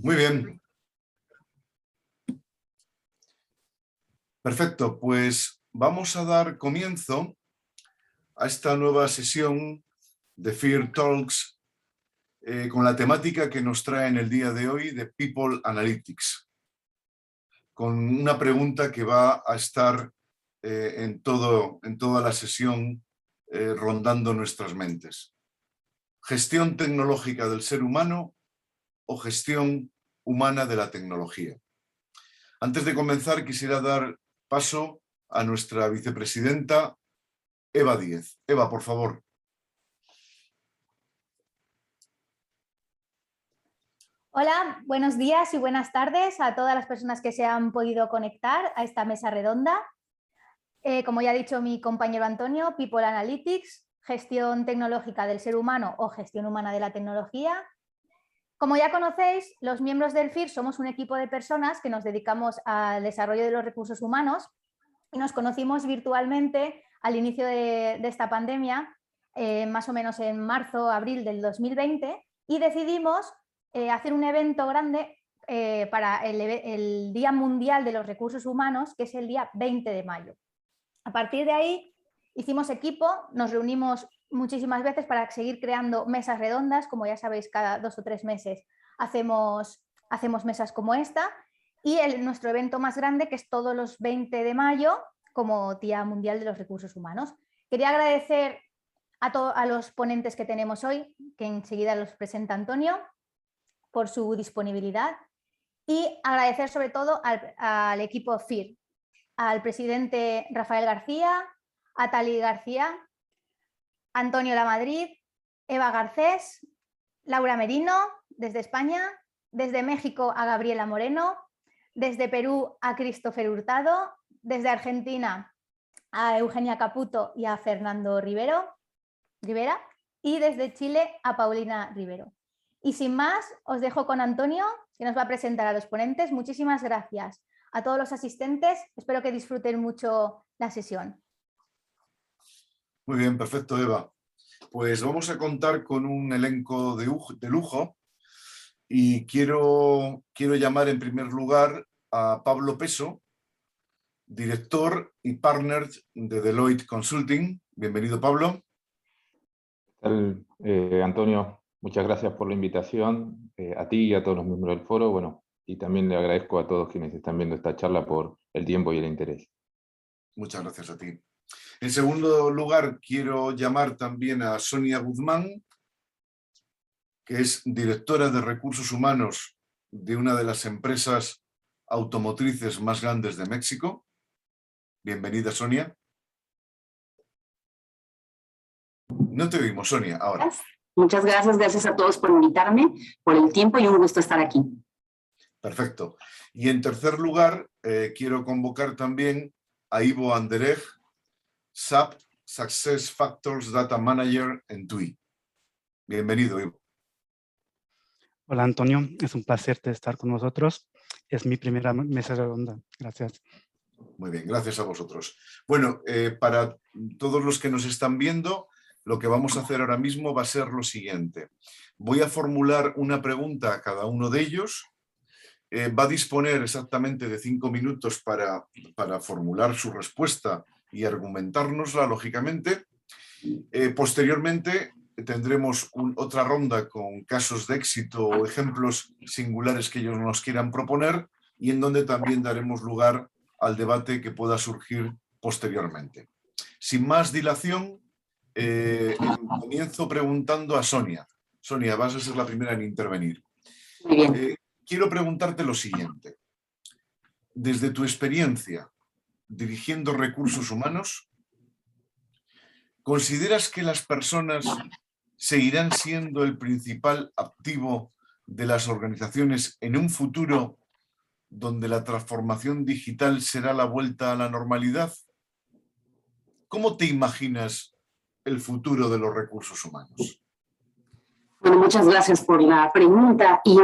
Muy bien. Perfecto, pues vamos a dar comienzo a esta nueva sesión de FEAR Talks con la temática que nos trae en el día de hoy de People Analytics, con una pregunta que va a estar en toda la sesión rondando nuestras mentes. ¿Gestión tecnológica del ser humano o gestión humana de la tecnología? Antes de comenzar, quisiera dar paso a nuestra vicepresidenta, Eva Díez. Eva, por favor. Hola, buenos días y buenas tardes a todas las personas que se han podido conectar a esta mesa redonda. Como ya ha dicho mi compañero Antonio, People Analytics, gestión tecnológica del ser humano o gestión humana de la tecnología. Como ya conocéis, los miembros del FEAR somos un equipo de personas que nos dedicamos al desarrollo de los recursos humanos y nos conocimos virtualmente al inicio de esta pandemia, más o menos en marzo, abril del 2020, y decidimos hacer un evento grande para el Día Mundial de los Recursos Humanos, que es el día 20 de mayo. A partir de ahí hicimos equipo, nos reunimos muchísimas veces para seguir creando mesas redondas. Como ya sabéis, cada 2 o 3 meses hacemos mesas como esta, y nuestro evento más grande, que es todos los 20 de mayo como Día Mundial de los Recursos Humanos. Quería agradecer a los ponentes que tenemos hoy, que enseguida los presenta Antonio, por su disponibilidad, y agradecer sobre todo al equipo FEAR, al presidente Rafael García, a Tali García, Antonio Lamadrid, Eva Garcés, Laura Merino desde España, desde México a Gabriela Moreno, desde Perú a Christopher Hurtado, desde Argentina a Eugenia Caputo y a Fernando Rivera, y desde Chile a Paulina Rivero. Y sin más, os dejo con Antonio, que nos va a presentar a los ponentes. Muchísimas gracias a todos los asistentes. Espero que disfruten mucho la sesión. Muy bien, perfecto, Eva. Pues vamos a contar con un elenco de lujo y quiero llamar en primer lugar a Pablo Peso, director y partner de Deloitte Consulting. Bienvenido, Pablo. ¿Qué tal, Antonio? Muchas gracias por la invitación, a ti y a todos los miembros del foro. Bueno, y también le agradezco a todos quienes están viendo esta charla por el tiempo y el interés. Muchas gracias a ti. En segundo lugar, quiero llamar también a Sonia Guzmán, que es directora de Recursos Humanos de una de las empresas automotrices más grandes de México. Bienvenida, Sonia. No te oímos, Sonia, ahora. Muchas gracias, gracias a todos por invitarme, por el tiempo y un gusto estar aquí. Perfecto. Y en tercer lugar, quiero convocar también a Ivo Anderej, SAP Success Factors Data Manager en TUI. Bienvenido, Ivo. Hola, Antonio. Es un placer estar con vosotros. Es mi primera mesa redonda. Gracias. Muy bien, gracias a vosotros. Bueno, para todos los que nos están viendo, lo que vamos a hacer ahora mismo va a ser lo siguiente. Voy a formular una pregunta a cada uno de ellos. Va a disponer exactamente de 5 minutos para formular su respuesta y argumentárnosla, lógicamente. Posteriormente tendremos otra ronda con casos de éxito o ejemplos singulares que ellos nos quieran proponer y en donde también daremos lugar al debate que pueda surgir posteriormente. Sin más dilación, comienzo preguntando a Sonia. Sonia, vas a ser la primera en intervenir. Muy bien. Quiero preguntarte lo siguiente. Desde tu experiencia dirigiendo recursos humanos, ¿consideras que las personas seguirán siendo el principal activo de las organizaciones en un futuro donde la transformación digital será la vuelta a la normalidad? ¿Cómo te imaginas el futuro de los recursos humanos? Bueno, muchas gracias por la pregunta. Y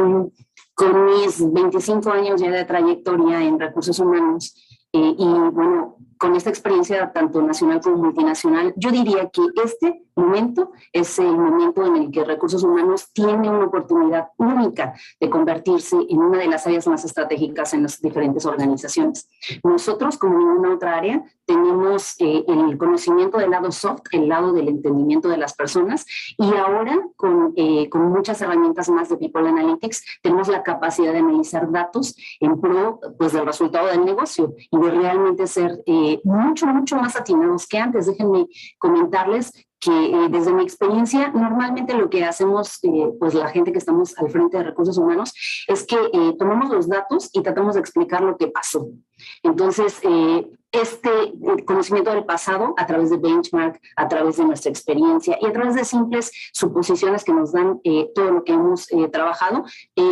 con mis 25 años ya de trayectoria en recursos humanos y bueno, con esta experiencia tanto nacional como multinacional, yo diría que este momento es el momento en el que recursos humanos tiene una oportunidad única de convertirse en una de las áreas más estratégicas en las diferentes organizaciones. Nosotros, como ninguna otra área, tenemos el conocimiento del lado soft, el lado del entendimiento de las personas, y ahora con muchas herramientas más de People Analytics tenemos la capacidad de analizar datos en pro pues, del resultado del negocio y de realmente ser mucho más atinados que antes. Déjenme comentarles que desde mi experiencia, normalmente lo que hacemos, pues la gente que estamos al frente de recursos humanos, es que tomamos los datos y tratamos de explicar lo que pasó. Entonces, este conocimiento del pasado a través de benchmark, a través de nuestra experiencia y a través de simples suposiciones que nos dan todo lo que hemos trabajado,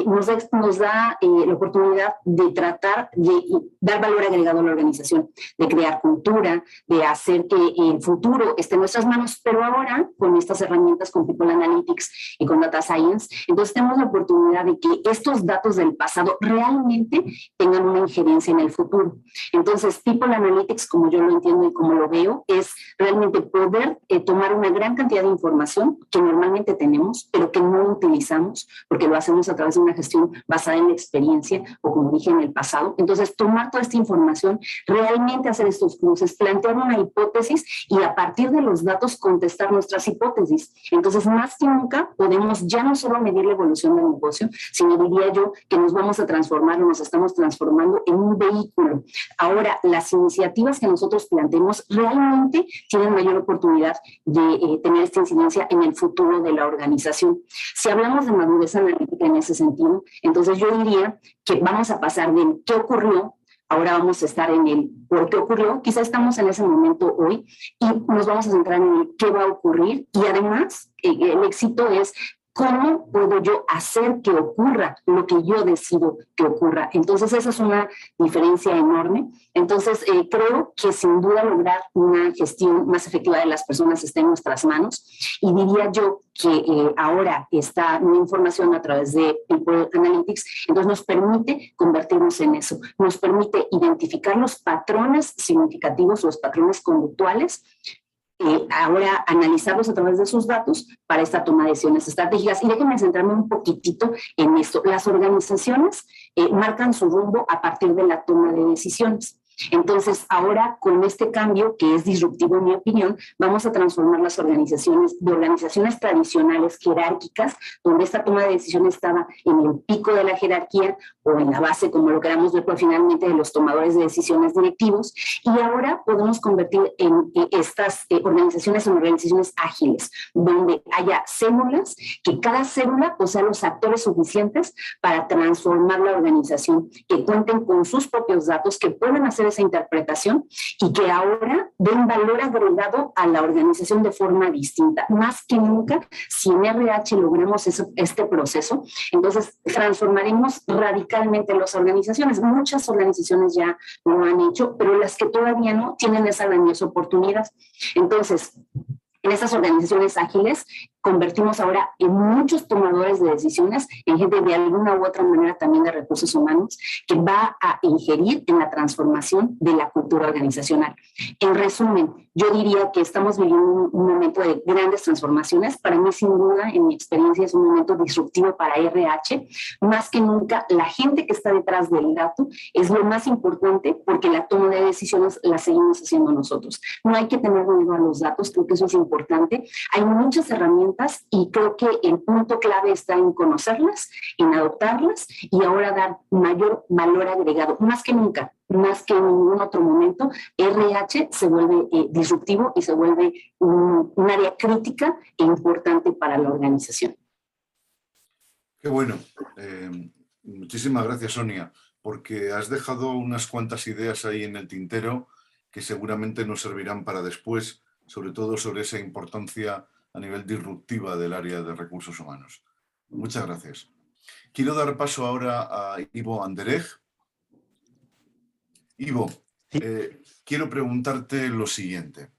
nos da la oportunidad de tratar de dar valor agregado a la organización, de crear cultura, de hacer que el futuro esté en nuestras manos, pero ahora con estas herramientas, con People Analytics y con Data Science, entonces tenemos la oportunidad de que estos datos del pasado realmente tengan una injerencia en el futuro. Entonces, People Analytics, como yo lo entiendo y como lo veo, es realmente poder tomar una gran cantidad de información que normalmente tenemos, pero que no utilizamos, porque lo hacemos a través de una gestión basada en la experiencia o como dije en el pasado. Entonces, tomar toda esta información, realmente hacer estos cruces, plantear una hipótesis y a partir de los datos contestar nuestras hipótesis. Entonces, más que nunca podemos ya no solo medir la evolución del negocio, sino diría yo que nos vamos a transformar, nos estamos transformando en un vehículo. Ahora, las iniciativas que nosotros planteemos realmente tienen mayor oportunidad de tener esta incidencia en el futuro de la organización. Si hablamos de madurez analítica en ese sentido, entonces yo diría que vamos a pasar de qué ocurrió, ahora vamos a estar en el por qué ocurrió, quizá estamos en ese momento hoy y nos vamos a centrar en el qué va a ocurrir y además el éxito es ¿cómo puedo yo hacer que ocurra lo que yo decido que ocurra? Entonces, esa es una diferencia enorme. Entonces, creo que sin duda lograr una gestión más efectiva de las personas está en nuestras manos. Y diría yo que ahora esta nueva información a través de People Analytics, entonces nos permite convertirnos en eso. Nos permite identificar los patrones significativos, los patrones conductuales, ahora analizarlos a través de sus datos para esta toma de decisiones estratégicas. Y déjenme centrarme un poquitito en esto. Las organizaciones marcan su rumbo a partir de la toma de decisiones. Entonces, ahora con este cambio, que es disruptivo en mi opinión, vamos a transformar las organizaciones de organizaciones tradicionales jerárquicas, donde esta toma de decisiones estaba en el pico de la jerarquía o en la base, como lo queramos ver, pero finalmente de los tomadores de decisiones directivos, y ahora podemos convertir en estas organizaciones en organizaciones ágiles, donde haya células, que cada célula posea los actores suficientes para transformar la organización, que cuenten con sus propios datos, que puedan hacer esa interpretación y que ahora den valor agregado a la organización de forma distinta. Más que nunca, si en RH logramos este proceso, entonces transformaremos radicalmente las organizaciones. Muchas organizaciones ya lo han hecho, pero las que todavía no tienen esa grandiosa oportunidad. Entonces, en estas organizaciones ágiles convertimos ahora en muchos tomadores de decisiones, en gente de alguna u otra manera también de recursos humanos, que va a ingerir en la transformación de la cultura organizacional. En resumen, yo diría que estamos viviendo un momento de grandes transformaciones. Para mí, sin duda, en mi experiencia, es un momento disruptivo para RH. Más que nunca, la gente que está detrás del dato es lo más importante porque la toma de decisiones la seguimos haciendo nosotros. No hay que tener miedo a los datos, creo que eso es importante. Hay muchas herramientas y creo que el punto clave está en conocerlas, en adoptarlas y ahora dar mayor valor agregado. Más que nunca, más que en ningún otro momento, RH se vuelve disruptivo y se vuelve un área crítica e importante para la organización. Qué bueno. Muchísimas gracias, Sonia, porque has dejado unas cuantas ideas ahí en el tintero que seguramente nos servirán para después, sobre todo sobre esa importancia a nivel disruptiva del área de recursos humanos. Muchas gracias. Quiero dar paso ahora a Ivo Anderegg. Ivo, quiero preguntarte lo siguiente.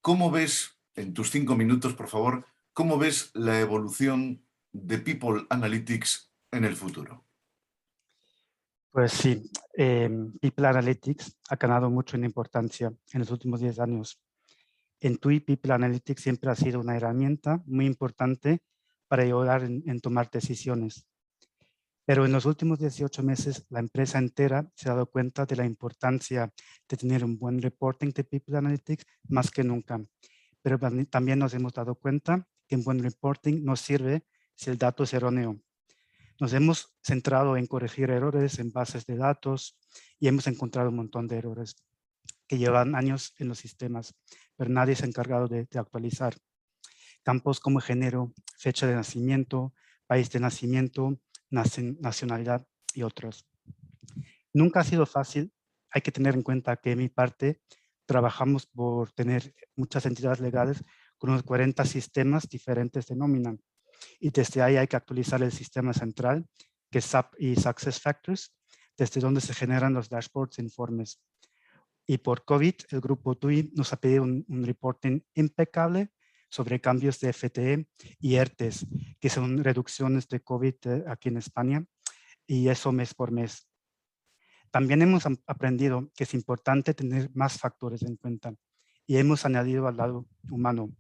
¿Cómo ves, en tus 5 minutos, por favor, cómo ves la evolución de People Analytics en el futuro? Pues sí, People Analytics ha ganado mucho en importancia en los últimos 10 años. En TUI, People Analytics siempre ha sido una herramienta muy importante para ayudar en tomar decisiones. Pero en los últimos 18 meses, la empresa entera se ha dado cuenta de la importancia de tener un buen reporting de People Analytics más que nunca. Pero también nos hemos dado cuenta que un buen reporting no sirve si el dato es erróneo. Nos hemos centrado en corregir errores en bases de datos y hemos encontrado un montón de errores que llevan años en los sistemas, pero nadie se ha encargado de actualizar. Campos como género, fecha de nacimiento, país de nacimiento, nacionalidad y otros. Nunca ha sido fácil. Hay que tener en cuenta que en mi parte trabajamos por tener muchas entidades legales con unos 40 sistemas diferentes de nómina. Y desde ahí hay que actualizar el sistema central, que es SAP y SuccessFactors, desde donde se generan los dashboards e informes. Y por COVID, el grupo TUI nos ha pedido un reporting impecable sobre cambios de FTE y ERTES, que son reducciones de COVID aquí en España, y eso mes por mes. También hemos aprendido que es importante tener más factores en cuenta y hemos añadido al lado humano.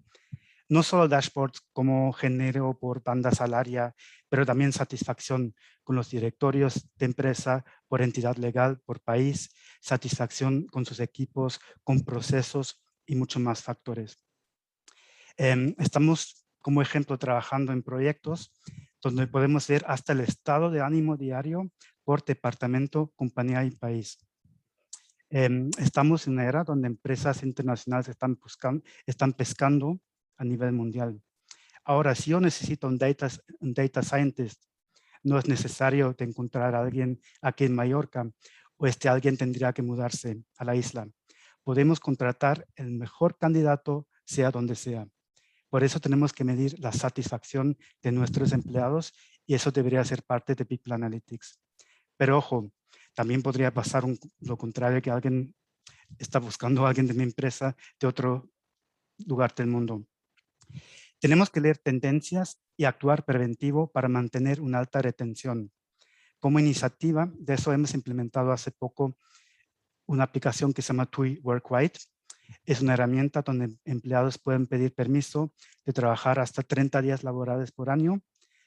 No solo dashboards como género por banda salaria, pero también satisfacción con los directorios de empresa por entidad legal, por país, satisfacción con sus equipos, con procesos y muchos más factores. Estamos, como ejemplo, trabajando en proyectos donde podemos ver hasta el estado de ánimo diario por departamento, compañía y país. Estamos en una era donde empresas internacionales están pescando a nivel mundial. Ahora, si yo necesito un data scientist, no es necesario de encontrar a alguien aquí en Mallorca, o alguien tendría que mudarse a la isla. Podemos contratar el mejor candidato, sea donde sea. Por eso tenemos que medir la satisfacción de nuestros empleados y eso debería ser parte de People Analytics. Pero ojo, también podría pasar lo contrario, que alguien está buscando a alguien de mi empresa de otro lugar del mundo. Tenemos que leer tendencias y actuar preventivo para mantener una alta retención. Como iniciativa, de eso hemos implementado hace poco una aplicación que se llama TUI WorkWide. Es una herramienta donde empleados pueden pedir permiso de trabajar hasta 30 días laborales por año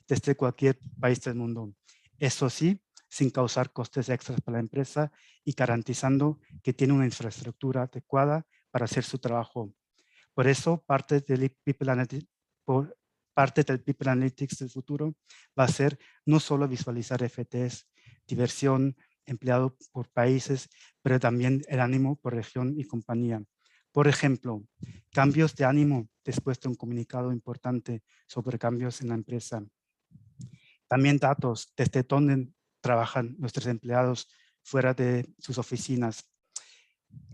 desde cualquier país del mundo. Eso sí, sin causar costes extras para la empresa y garantizando que tiene una infraestructura adecuada para hacer su trabajo. Por eso, parte del People Analytics del futuro va a ser no solo visualizar FTEs, diversión, empleado por países, pero también el ánimo por región y compañía. Por ejemplo, cambios de ánimo después de un comunicado importante sobre cambios en la empresa. También datos desde dónde trabajan nuestros empleados fuera de sus oficinas.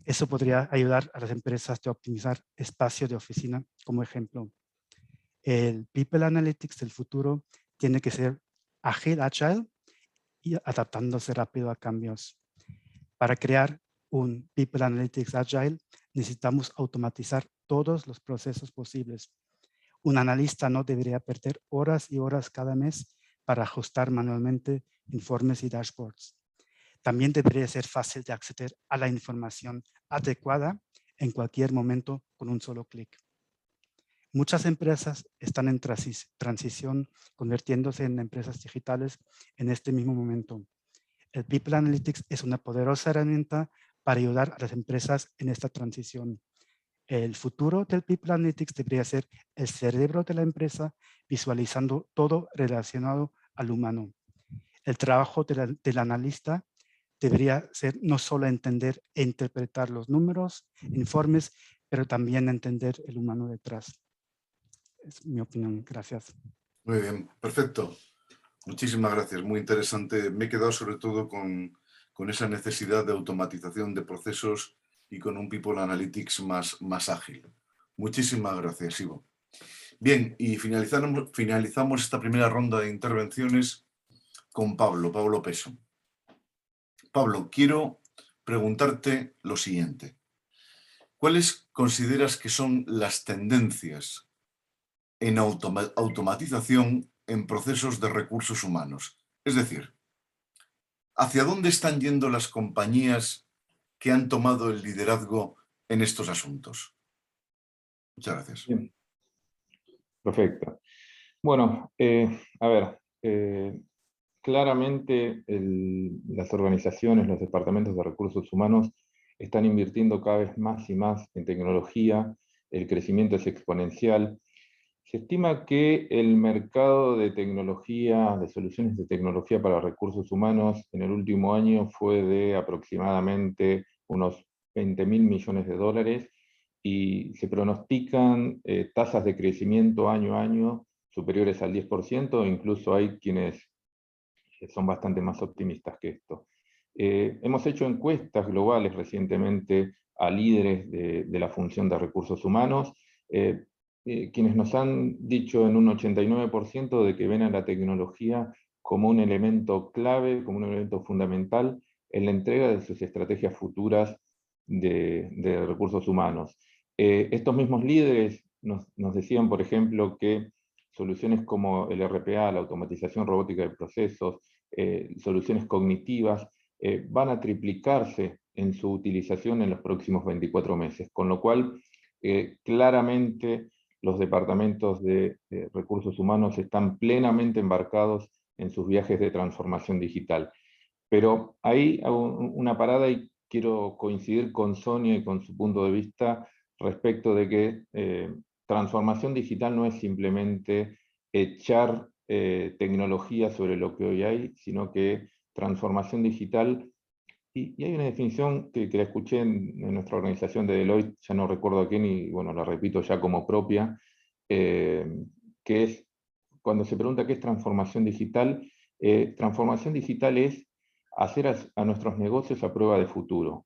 Eso podría ayudar a las empresas a optimizar espacio de oficina, como ejemplo. El People Analytics del futuro tiene que ser ágil, agile y adaptándose rápido a cambios. Para crear un People Analytics Agile, necesitamos automatizar todos los procesos posibles. Un analista no debería perder horas y horas cada mes para ajustar manualmente informes y dashboards. También debería ser fácil de acceder a la información adecuada en cualquier momento con un solo clic. Muchas empresas están en transición, convirtiéndose en empresas digitales en este mismo momento. El People Analytics es una poderosa herramienta para ayudar a las empresas en esta transición. El futuro del People Analytics debería ser el cerebro de la empresa, visualizando todo relacionado al humano. El trabajo del analista debería ser no solo entender e interpretar los números, informes, pero también entender el humano detrás. Es mi opinión. Gracias. Muy bien, perfecto. Muchísimas gracias, muy interesante. Me he quedado sobre todo con esa necesidad de automatización de procesos y con un People Analytics más ágil. Muchísimas gracias, Ivo. Bien, y finalizamos esta primera ronda de intervenciones con Pablo Peso. Pablo, quiero preguntarte lo siguiente. ¿Cuáles consideras que son las tendencias en automatización en procesos de recursos humanos? Es decir, ¿Hacia dónde están yendo las compañías que han tomado el liderazgo en estos asuntos? Muchas gracias. Bien. Perfecto. Bueno, a ver, claramente las organizaciones, los departamentos de recursos humanos están invirtiendo cada vez más y más en tecnología, el crecimiento es exponencial. Se estima que el mercado de tecnología, de soluciones de tecnología para recursos humanos en el último año fue de aproximadamente unos 20.000 millones de dólares y se pronostican tasas de crecimiento año a año superiores al 10%, e incluso hay quienes son bastante más optimistas que esto. Hemos hecho encuestas globales recientemente a líderes de la función de recursos humanos, quienes nos han dicho en un 89% de que ven a la tecnología como un elemento clave, como un elemento fundamental en la entrega de sus estrategias futuras de recursos humanos. Estos mismos líderes nos decían, por ejemplo, que soluciones como el RPA, la automatización robótica de procesos, soluciones cognitivas, van a triplicarse en su utilización en los próximos 24 meses, con lo cual claramente los departamentos de recursos humanos están plenamente embarcados en sus viajes de transformación digital. Pero ahí hago una parada y quiero coincidir con Sonia y con su punto de vista respecto de que transformación digital no es simplemente echar tecnología sobre lo que hoy hay, sino que transformación digital, y hay una definición que la escuché en nuestra organización de Deloitte, ya no recuerdo a quién, y bueno, la repito ya como propia, que es, cuando se pregunta qué es transformación digital es hacer a nuestros negocios a prueba de futuro,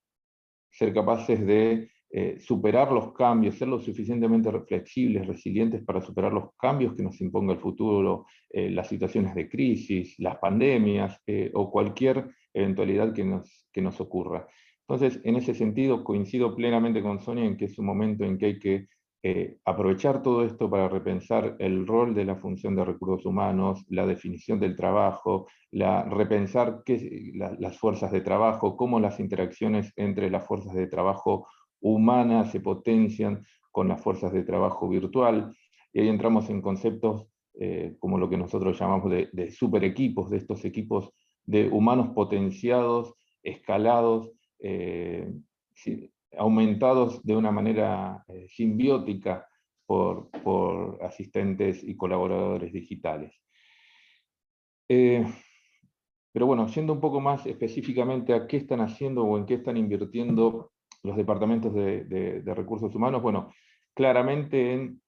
ser capaces de superar los cambios, ser lo suficientemente flexibles, resilientes para superar los cambios que nos imponga el futuro, las situaciones de crisis, las pandemias o cualquier eventualidad que nos ocurra. Entonces, en ese sentido, coincido plenamente con Sonia en que es un momento en que hay que aprovechar todo esto para repensar el rol de la función de recursos humanos, la definición del trabajo, repensar las fuerzas de trabajo, cómo las interacciones entre las fuerzas de trabajo humanas se potencian con las fuerzas de trabajo virtual, y ahí entramos en conceptos como lo que nosotros llamamos de super equipos, de estos equipos de humanos potenciados, escalados, aumentados de una manera simbiótica por asistentes y colaboradores digitales. Pero bueno, yendo un poco más específicamente a qué están haciendo o en qué están invirtiendo los departamentos de recursos humanos, bueno, claramente en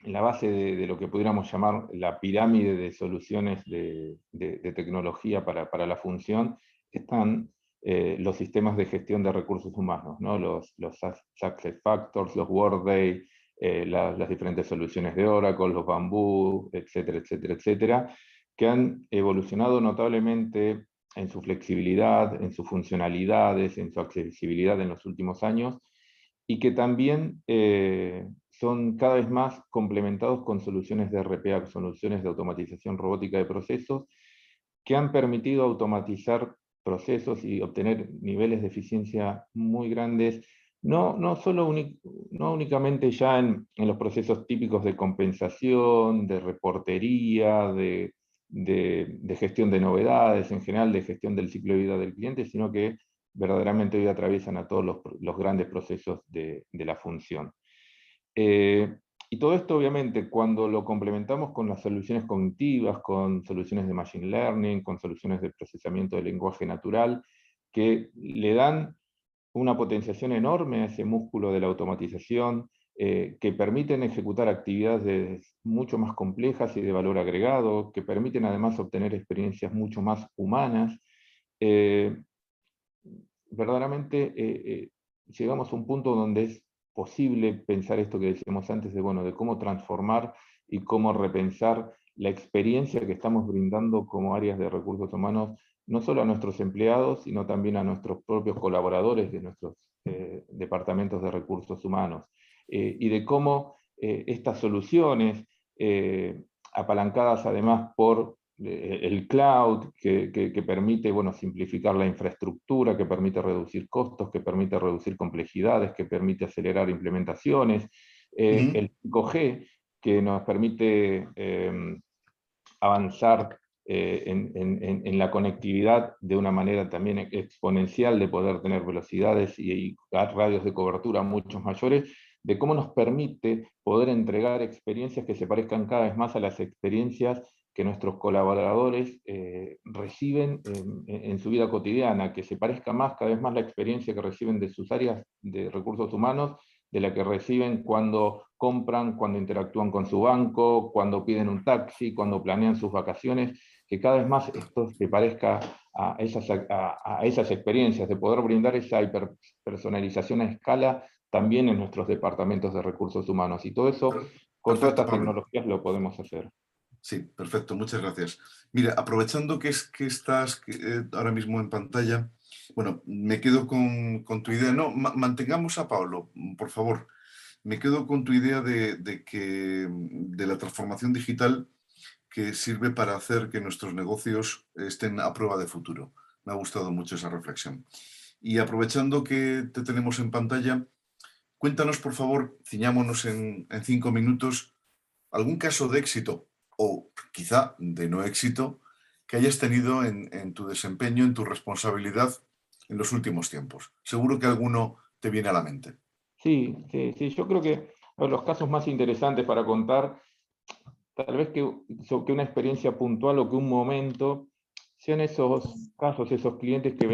la base de lo que pudiéramos llamar la pirámide de soluciones de tecnología para la función, están los sistemas de gestión de recursos humanos, ¿no? Los SuccessFactors, los Workday, las diferentes soluciones de Oracle, los Bamboo, etcétera, etcétera, etcétera, que han evolucionado notablemente en su flexibilidad, en sus funcionalidades, en su accesibilidad en los últimos años, y que también son cada vez más complementados con soluciones de RPA, soluciones de automatización robótica de procesos, que han permitido automatizar procesos y obtener niveles de eficiencia muy grandes, no únicamente ya en los procesos típicos de compensación, de reportería, de gestión de novedades, en general de gestión del ciclo de vida del cliente, sino que verdaderamente hoy atraviesan a todos los grandes procesos de la función. Y todo esto, obviamente, cuando lo complementamos con las soluciones cognitivas, con soluciones de machine learning, con soluciones de procesamiento de lenguaje natural, que le dan una potenciación enorme a ese músculo de la automatización, que permiten ejecutar actividades mucho más complejas y de valor agregado, que permiten además obtener experiencias mucho más humanas. Verdaderamente llegamos a un punto donde es posible pensar esto que decíamos antes de cómo transformar y cómo repensar la experiencia que estamos brindando como áreas de recursos humanos, no solo a nuestros empleados, sino también a nuestros propios colaboradores de nuestros departamentos de recursos humanos, y de cómo estas soluciones, apalancadas además por el cloud, que permite, bueno, simplificar la infraestructura, que permite reducir costos, que permite reducir complejidades, que permite acelerar implementaciones, el 5G, que nos permite avanzar en la conectividad de una manera también exponencial, de poder tener velocidades y radios de cobertura mucho mayores, de cómo nos permite poder entregar experiencias que se parezcan cada vez más a las experiencias que nuestros colaboradores reciben en su vida cotidiana, que se parezca más, cada vez más, la experiencia que reciben de sus áreas de recursos humanos, de la que reciben cuando compran, cuando interactúan con su banco, cuando piden un taxi, cuando planean sus vacaciones, que cada vez más esto se parezca a esas experiencias, de poder brindar esa hiperpersonalización a escala también en nuestros departamentos de recursos humanos. Y todo eso, con todas estas tecnologías, lo podemos hacer. Sí, perfecto, muchas gracias. Mira, aprovechando que estás ahora mismo en pantalla, bueno, me quedo con tu idea. No, mantengamos a Pablo, por favor. Me quedo con tu idea de la transformación digital que sirve para hacer que nuestros negocios estén a prueba de futuro. Me ha gustado mucho esa reflexión. Y aprovechando que te tenemos en pantalla, cuéntanos, por favor, ciñámonos en 5 minutos, algún caso de éxito o quizá de no éxito que hayas tenido en tu desempeño, en tu responsabilidad en los últimos tiempos. Seguro que alguno te viene a la mente. Sí, yo creo que los casos más interesantes para contar, tal vez que una experiencia puntual o que un momento, sean esos casos, esos clientes que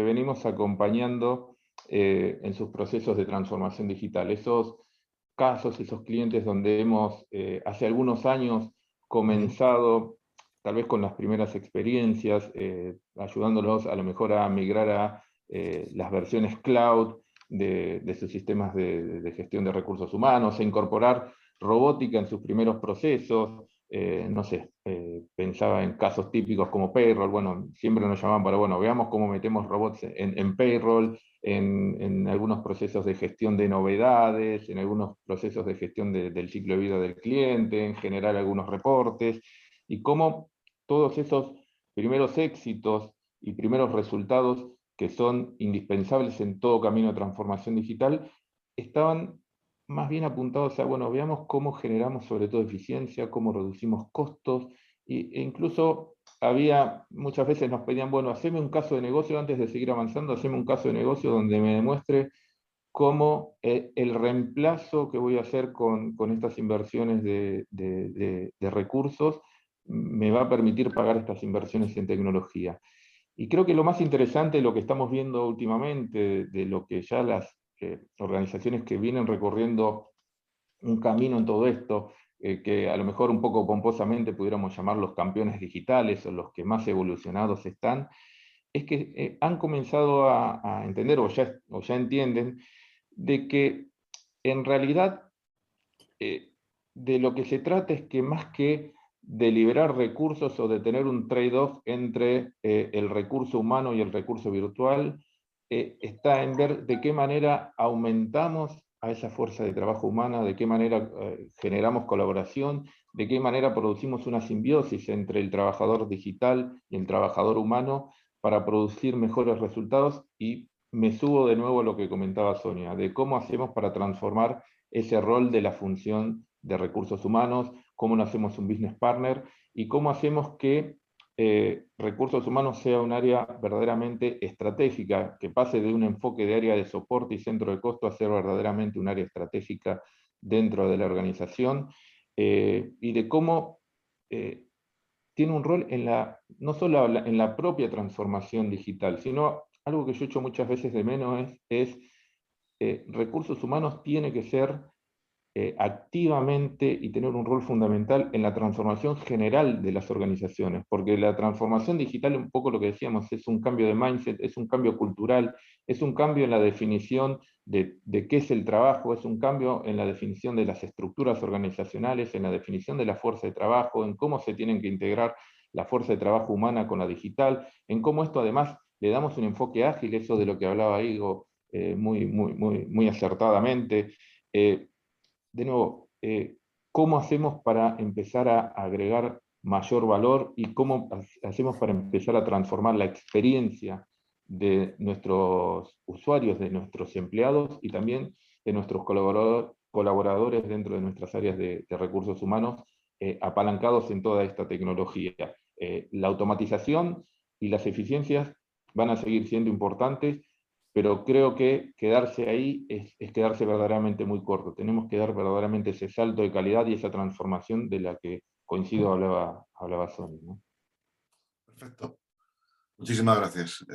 venimos acompañando en sus procesos de transformación digital. Esos casos, esos clientes donde hemos hace algunos años comenzado, tal vez con las primeras experiencias, ayudándolos a lo mejor a migrar a las versiones cloud de sus sistemas de gestión de recursos humanos, a incorporar robótica en sus primeros procesos. No sé, pensaba en casos típicos como payroll. Bueno, siempre nos llamaban para, bueno, veamos cómo metemos robots en payroll, en algunos procesos de gestión de novedades, en algunos procesos de gestión del ciclo de vida del cliente, en generar algunos reportes, y cómo todos esos primeros éxitos y primeros resultados que son indispensables en todo camino de transformación digital, estaban más bien apuntados a, bueno, veamos cómo generamos sobre todo eficiencia, cómo reducimos costos, e incluso muchas veces nos pedían, bueno, haceme un caso de negocio antes de seguir avanzando, haceme un caso de negocio donde me demuestre cómo el reemplazo que voy a hacer con estas inversiones de recursos me va a permitir pagar estas inversiones en tecnología. Y creo que lo más interesante, lo que estamos viendo últimamente, de lo que ya las organizaciones que vienen recorriendo un camino en todo esto, que a lo mejor un poco pomposamente pudiéramos llamar los campeones digitales o los que más evolucionados están, es que han comenzado a entender o ya entienden de que en realidad de lo que se trata es que, más que de liberar recursos o de tener un trade-off entre el recurso humano y el recurso virtual, está en ver de qué manera aumentamos a esa fuerza de trabajo humana, de qué manera generamos colaboración, de qué manera producimos una simbiosis entre el trabajador digital y el trabajador humano para producir mejores resultados. Y me subo de nuevo a lo que comentaba Sonia, de cómo hacemos para transformar ese rol de la función de recursos humanos, cómo no hacemos un business partner y cómo hacemos que recursos humanos sea un área verdaderamente estratégica, que pase de un enfoque de área de soporte y centro de costo a ser verdaderamente un área estratégica dentro de la organización, y de cómo tiene un rol no solo en la propia transformación digital, sino algo que yo echo muchas veces de menos es recursos humanos tiene que ser activamente y tener un rol fundamental en la transformación general de las organizaciones, porque la transformación digital, un poco lo que decíamos, es un cambio de mindset, es un cambio cultural, es un cambio en la definición de qué es el trabajo, es un cambio en la definición de las estructuras organizacionales, en la definición de la fuerza de trabajo, en cómo se tienen que integrar la fuerza de trabajo humana con la digital, en cómo esto además le damos un enfoque ágil, eso de lo que hablaba Igo muy acertadamente. De nuevo, cómo hacemos para empezar a agregar mayor valor y cómo hacemos para empezar a transformar la experiencia de nuestros usuarios, de nuestros empleados y también de nuestros colaboradores dentro de nuestras áreas de recursos humanos, apalancados en toda esta tecnología. La automatización y las eficiencias van a seguir siendo importantes, pero creo que quedarse ahí es quedarse verdaderamente muy corto. Tenemos que dar verdaderamente ese salto de calidad y esa transformación de la que, coincido, hablaba Sonia, ¿no? Perfecto. Muchísimas gracias.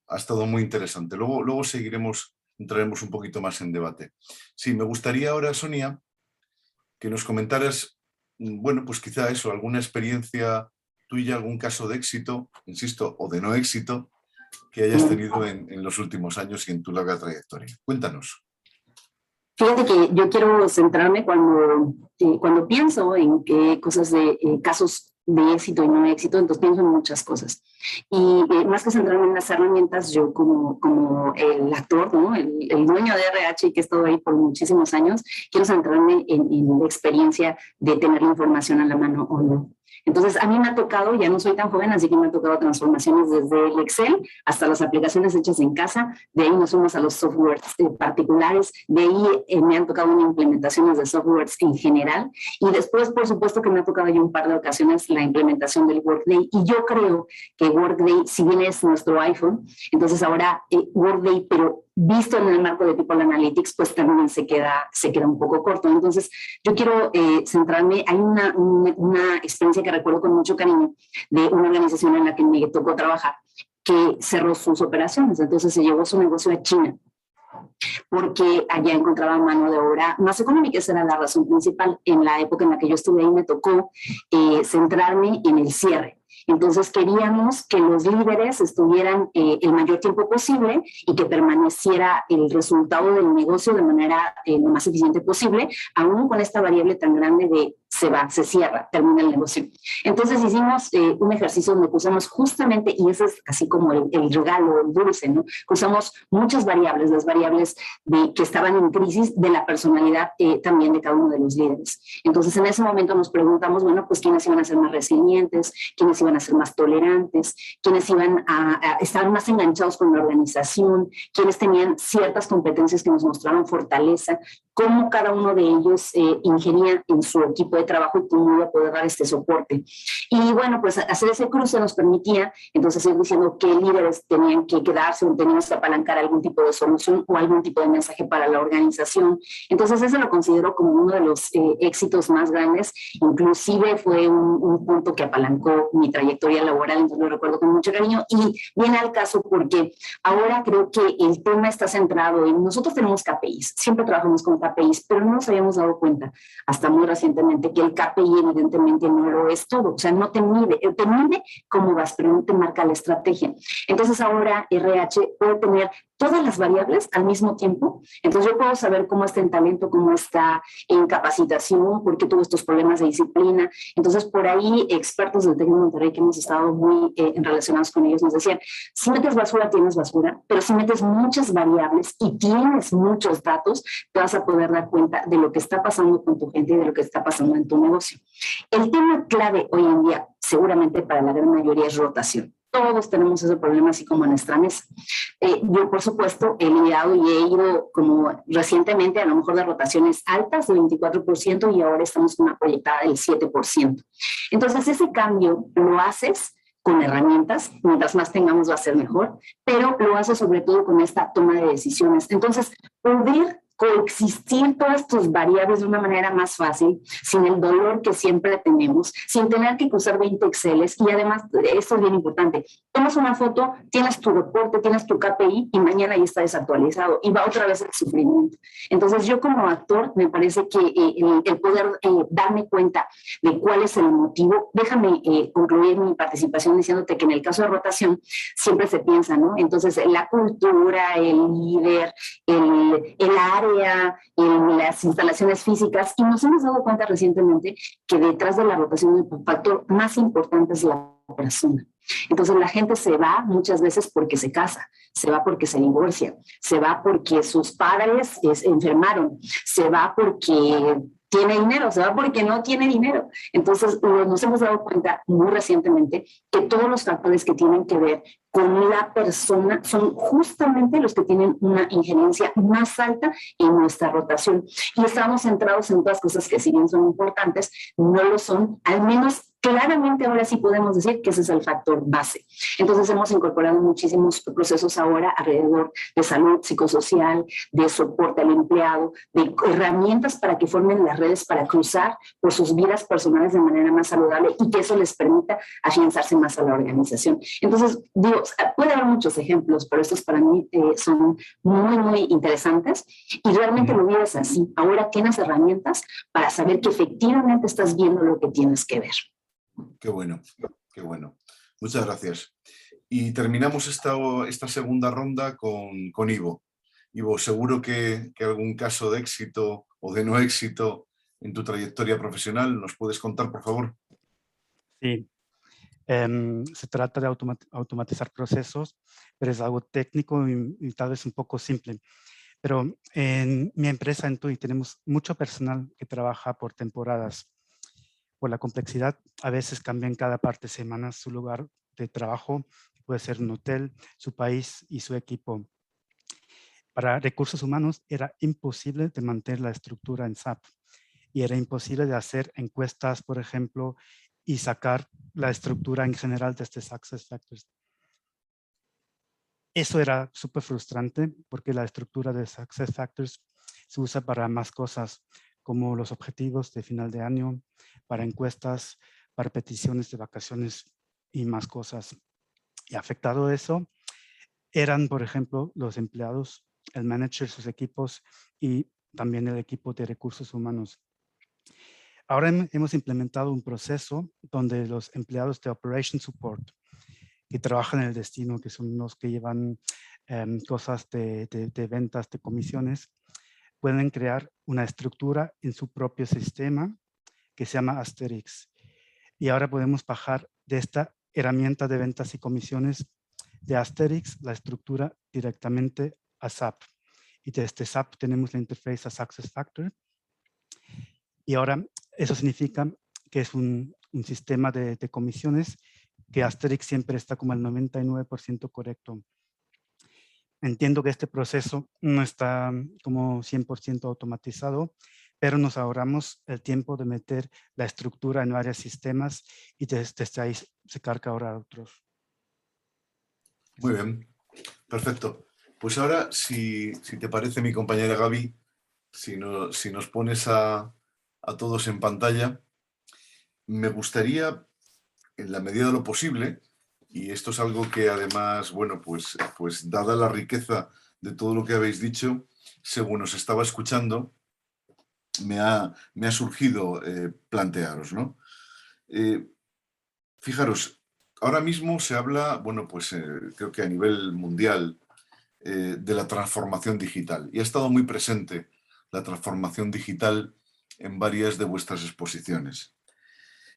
Ha estado muy interesante. Luego seguiremos, entraremos un poquito más en debate. Sí, me gustaría ahora, Sonia, que nos comentaras, bueno, pues quizá eso, alguna experiencia tuya, algún caso de éxito, insisto, o de no éxito, que hayas tenido en los últimos años y en tu larga trayectoria. Cuéntanos. Fíjate que yo quiero centrarme cuando pienso en qué cosas de casos de éxito y no éxito, entonces pienso en muchas cosas. Y más que centrarme en las herramientas, yo como el actor, ¿no? el dueño de RH y que he estado ahí por muchísimos años, quiero centrarme en la experiencia de tener la información a la mano o no. Entonces, a mí me ha tocado, ya no soy tan joven, así que me ha tocado transformaciones desde el Excel hasta las aplicaciones hechas en casa, de ahí nos fuimos a los softwares particulares, de ahí me han tocado implementaciones de softwares en general, y después, por supuesto, que me ha tocado ya un par de ocasiones la implementación del Workday, y yo creo que Workday, si bien es nuestro iPhone, entonces ahora Workday, pero visto en el marco de People Analytics, pues también se queda un poco corto. Entonces, yo quiero centrarme, hay una experiencia que recuerdo con mucho cariño de una organización en la que me tocó trabajar, que cerró sus operaciones, entonces se llevó su negocio a China, porque allá encontraba mano de obra más económica. Esa era la razón principal. En la época en la que yo estuve ahí me tocó centrarme en el cierre. Entonces queríamos que los líderes estuvieran el mayor tiempo posible y que permaneciera el resultado del negocio de manera lo más eficiente posible, aún con esta variable tan grande de se cierra, termina el negocio. Entonces hicimos un ejercicio donde usamos justamente, y ese es así como el regalo, el dulce, ¿no? Usamos muchas variables, las variables que estaban en crisis, de la personalidad también de cada uno de los líderes. Entonces en ese momento nos preguntamos, bueno, pues quiénes iban a ser más resilientes, quiénes iban a ser más tolerantes, quiénes iban a estar más enganchados con la organización, quiénes tenían ciertas competencias que nos mostraron fortaleza, cómo cada uno de ellos ingería en su equipo de trabajo y cómo iba a poder dar este soporte. Y bueno, pues hacer ese cruce nos permitía entonces ir diciendo qué líderes tenían que quedarse o teníamos que apalancar algún tipo de solución o algún tipo de mensaje para la organización. Entonces ese lo considero como uno de los éxitos más grandes, inclusive fue un punto que apalancó mi trayectoria laboral, entonces lo recuerdo con mucho cariño y viene al caso porque ahora creo que el tema está centrado en, nosotros tenemos KPIs, siempre trabajamos con KPIs, pero no nos habíamos dado cuenta hasta muy recientemente que el KPI evidentemente no lo es todo, o sea, no te mide cómo vas, pero no te marca la estrategia. Entonces ahora RH puede tener todas las variables al mismo tiempo, entonces yo puedo saber cómo está en talento, cómo está en capacitación, por qué tuvo estos problemas de disciplina. Entonces por ahí expertos del TEC de Monterrey que hemos estado muy relacionados con ellos nos decían, si metes basura tienes basura, pero si metes muchas variables y tienes muchos datos, te vas a poder dar cuenta de lo que está pasando con tu gente y de lo que está pasando en tu negocio. El tema clave hoy en día, seguramente para la gran mayoría, es rotación. Todos tenemos ese problema, así como en nuestra mesa. Yo, por supuesto, he lidiado y he ido como recientemente a lo mejor de rotaciones altas de 24% y ahora estamos con una proyectada del 7%. Entonces, ese cambio lo haces con herramientas, mientras más tengamos va a ser mejor, pero lo haces sobre todo con esta toma de decisiones. Entonces, poder coexistir todas tus variables de una manera más fácil, sin el dolor que siempre tenemos, sin tener que usar 20 Exceles, y además, esto es bien importante, tomas una foto, tienes tu reporte, tienes tu KPI y mañana ya está desactualizado y va otra vez el sufrimiento. Entonces yo como actor me parece que el poder darme cuenta de cuál es el motivo, déjame concluir mi participación diciéndote que en el caso de rotación siempre se piensa, ¿no? Entonces la cultura, el líder, el área, en las instalaciones físicas, y nos hemos dado cuenta recientemente que detrás de la rotación el factor más importante es la persona. Entonces la gente se va muchas veces porque se casa, se va porque se divorcia, se va porque sus padres enfermaron, se va porque tiene dinero, se va porque no tiene dinero. Entonces nos hemos dado cuenta muy recientemente que todos los factores que tienen que ver con la persona son justamente los que tienen una injerencia más alta en nuestra rotación. Y estamos centrados en otras cosas que si bien son importantes, no lo son, al menos claramente ahora sí podemos decir que ese es el factor base. Entonces hemos incorporado muchísimos procesos ahora alrededor de salud psicosocial, de soporte al empleado, de herramientas para que formen las redes para cruzar por sus vidas personales de manera más saludable y que eso les permita afianzarse más a la organización. Entonces, digo, puede haber muchos ejemplos, pero estos para mí son muy, muy interesantes y realmente lo vives así. Ahora tienes herramientas para saber que efectivamente estás viendo lo que tienes que ver. Qué bueno, qué bueno. Muchas gracias. Y terminamos esta segunda ronda con Ivo. Ivo, seguro que algún caso de éxito o de no éxito en tu trayectoria profesional, ¿nos puedes contar, por favor? Sí. Se trata de automatizar procesos, pero es algo técnico y tal vez un poco simple. Pero en mi empresa, en TUI, tenemos mucho personal que trabaja por temporadas. Por la complejidad, a veces cambian cada par de semanas su lugar de trabajo, puede ser un hotel, su país y su equipo. Para recursos humanos era imposible de mantener la estructura en SAP y era imposible de hacer encuestas, por ejemplo, y sacar la estructura en general de estos SuccessFactors. Eso era súper frustrante porque la estructura de SuccessFactors se usa para más cosas, como los objetivos de final de año, para encuestas, para peticiones de vacaciones y más cosas. Y afectado eso, eran, por ejemplo, los empleados, el manager, sus equipos y también el equipo de recursos humanos. Ahora hemos implementado un proceso donde los empleados de Operation Support, que trabajan en el destino, que son los que llevan cosas de ventas, de comisiones, pueden crear una estructura en su propio sistema que se llama Asterix. Y ahora podemos bajar de esta herramienta de ventas y comisiones de Asterix la estructura directamente a SAP. Y desde SAP tenemos la interfaz a SuccessFactors. Y ahora eso significa que es un sistema de comisiones que Asterix siempre está como el 99% correcto. Entiendo que este proceso no está como 100% automatizado, pero nos ahorramos el tiempo de meter la estructura en varios sistemas y desde ahí se carga ahora a otros. Muy bien, perfecto. Pues ahora, si te parece, mi compañera Gaby, si nos pones a todos en pantalla, me gustaría, en la medida de lo posible, y esto es algo que además, bueno, pues dada la riqueza de todo lo que habéis dicho, según os estaba escuchando, me ha surgido plantearos, ¿no? Fijaros, ahora mismo se habla, bueno, pues creo que a nivel mundial, de la transformación digital. Y ha estado muy presente la transformación digital en varias de vuestras exposiciones.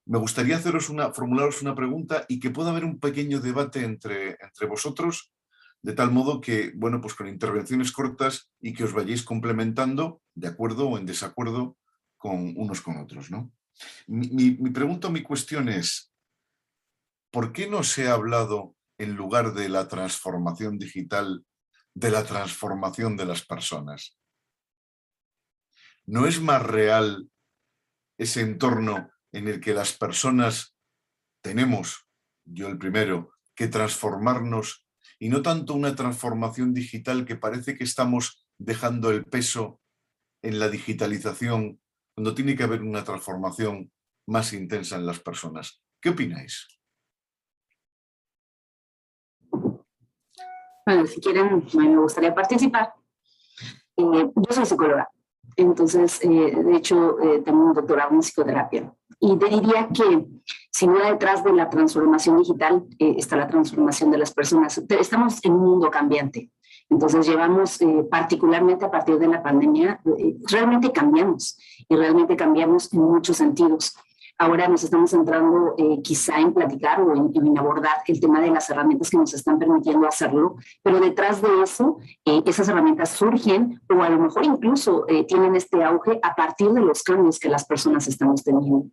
Me gustaría formularos una pregunta y que pueda haber un pequeño debate entre vosotros, de tal modo que, bueno, pues con intervenciones cortas y que os vayáis complementando de acuerdo o en desacuerdo con unos con otros, ¿no? Mi pregunta o mi cuestión es, ¿por qué no se ha hablado, en lugar de la transformación digital, de la transformación de las personas? ¿No es más real ese entorno en el que las personas tenemos, yo el primero, que transformarnos, y no tanto una transformación digital que parece que estamos dejando el peso en la digitalización, cuando tiene que haber una transformación más intensa en las personas? ¿Qué opináis? Bueno, si quieren, me gustaría participar. Yo soy psicóloga, entonces, de hecho, tengo un doctorado en psicoterapia. Y te diría que, sin duda, detrás de la transformación digital está la transformación de las personas. Estamos en un mundo cambiante. Entonces, llevamos, particularmente a partir de la pandemia, realmente cambiamos. Y realmente cambiamos en muchos sentidos. Ahora nos estamos centrando quizá en platicar o en abordar el tema de las herramientas que nos están permitiendo hacerlo, pero detrás de eso, esas herramientas surgen o a lo mejor incluso tienen este auge a partir de los cambios que las personas estamos teniendo.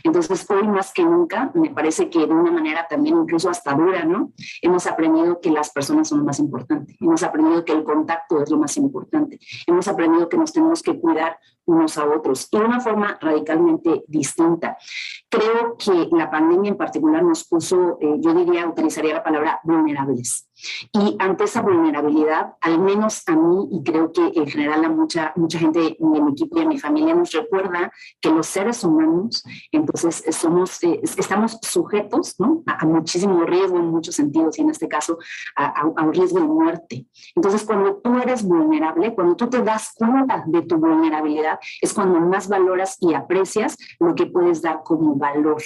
Entonces, hoy más que nunca, me parece que de una manera también incluso hasta dura, ¿no? Hemos aprendido que las personas son lo más importante, hemos aprendido que el contacto es lo más importante, hemos aprendido que nos tenemos que cuidar unos a otros y de una forma radicalmente distinta. Creo que la pandemia en particular nos puso, yo diría, utilizaría la palabra vulnerables. Y ante esa vulnerabilidad, al menos a mí, y creo que en general a mucha gente de mi equipo y de mi familia, nos recuerda que los seres humanos, entonces estamos sujetos, ¿no?, a muchísimo riesgo en muchos sentidos, y en este caso a un riesgo de muerte. Entonces, cuando tú eres vulnerable, cuando tú te das cuenta de tu vulnerabilidad, es cuando más valoras y aprecias lo que puedes dar como valor.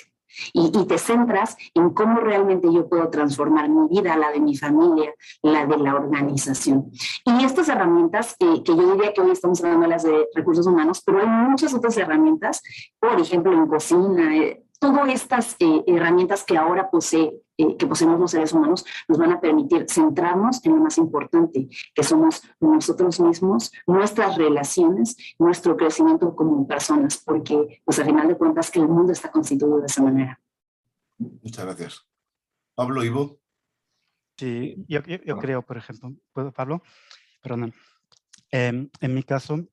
Y te centras en cómo realmente yo puedo transformar mi vida, la de mi familia, la de la organización. Y estas herramientas, que yo diría que hoy estamos hablando de las de recursos humanos, pero hay muchas otras herramientas, por ejemplo, en cocina, todas estas herramientas que ahora que poseemos los seres humanos nos van a permitir centrarnos en lo más importante, que somos nosotros mismos, nuestras relaciones, nuestro crecimiento como personas, porque pues al final de cuentas que el mundo está constituido de esa manera. Muchas gracias. Pablo, Ivo. Sí, yo creo, por ejemplo, ¿puedo, Pablo? Perdón. En mi caso,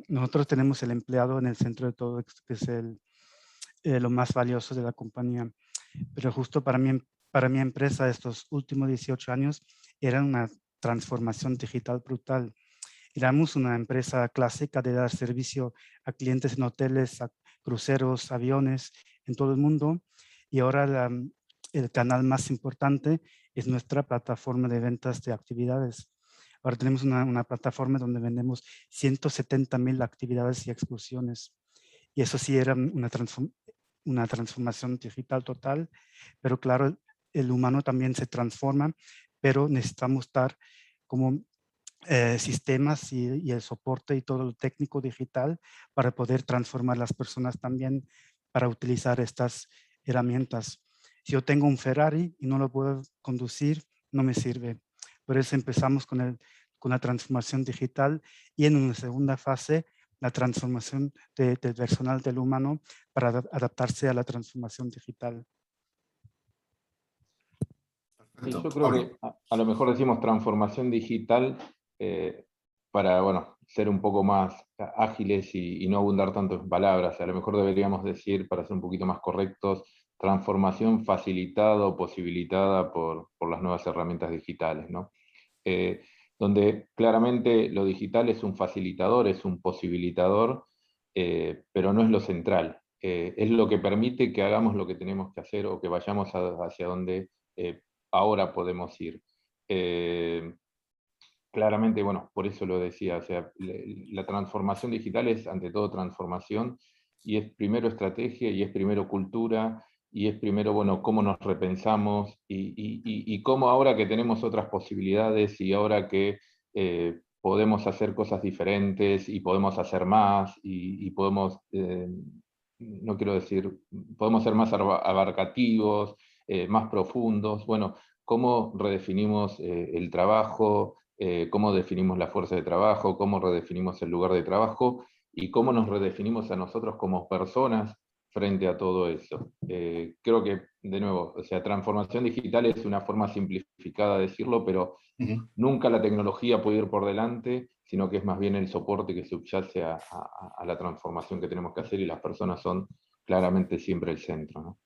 nosotros tenemos el empleado en el centro de todo, que es lo más valioso de la compañía. Pero justo para mi empresa, estos últimos 18 años, era una transformación digital brutal. Éramos una empresa clásica de dar servicio a clientes en hoteles, a cruceros, aviones, en todo el mundo. Y ahora el canal más importante es nuestra plataforma de ventas de actividades. Ahora tenemos una plataforma donde vendemos 170,000 actividades y excursiones. Y eso sí era una transformación digital total, pero claro, el humano también se transforma, pero necesitamos dar como sistemas y el soporte y todo lo técnico digital para poder transformar las personas también para utilizar estas herramientas. Si yo tengo un Ferrari y no lo puedo conducir, no me sirve. Por eso empezamos con la transformación digital y en una segunda fase la transformación del personal, del humano, para adaptarse a la transformación digital. Sí, yo creo que a lo mejor decimos transformación digital para, bueno, ser un poco más ágiles y no abundar tanto en palabras. A lo mejor deberíamos decir, para ser un poquito más correctos, transformación facilitada o posibilitada por las nuevas herramientas digitales, ¿no? Donde claramente lo digital es un facilitador, es un posibilitador, pero no es lo central. Es lo que permite que hagamos lo que tenemos que hacer o que vayamos hacia donde ahora podemos ir. Claramente, bueno, por eso lo decía, o sea, la transformación digital es ante todo transformación, y es primero estrategia, y es primero cultura, y es primero, bueno, cómo nos repensamos, y cómo ahora que tenemos otras posibilidades, y ahora que podemos hacer cosas diferentes, y podemos hacer más, y podemos, no quiero decir, podemos ser más abarcativos, más profundos, bueno, cómo redefinimos el trabajo, cómo definimos la fuerza de trabajo, cómo redefinimos el lugar de trabajo, y cómo nos redefinimos a nosotros como personas frente a todo eso. Creo que, de nuevo, o sea, transformación digital es una forma simplificada de decirlo, pero nunca la tecnología puede ir por delante, sino que es más bien el soporte que subyace a la transformación que tenemos que hacer, y las personas son claramente siempre el centro, ¿no?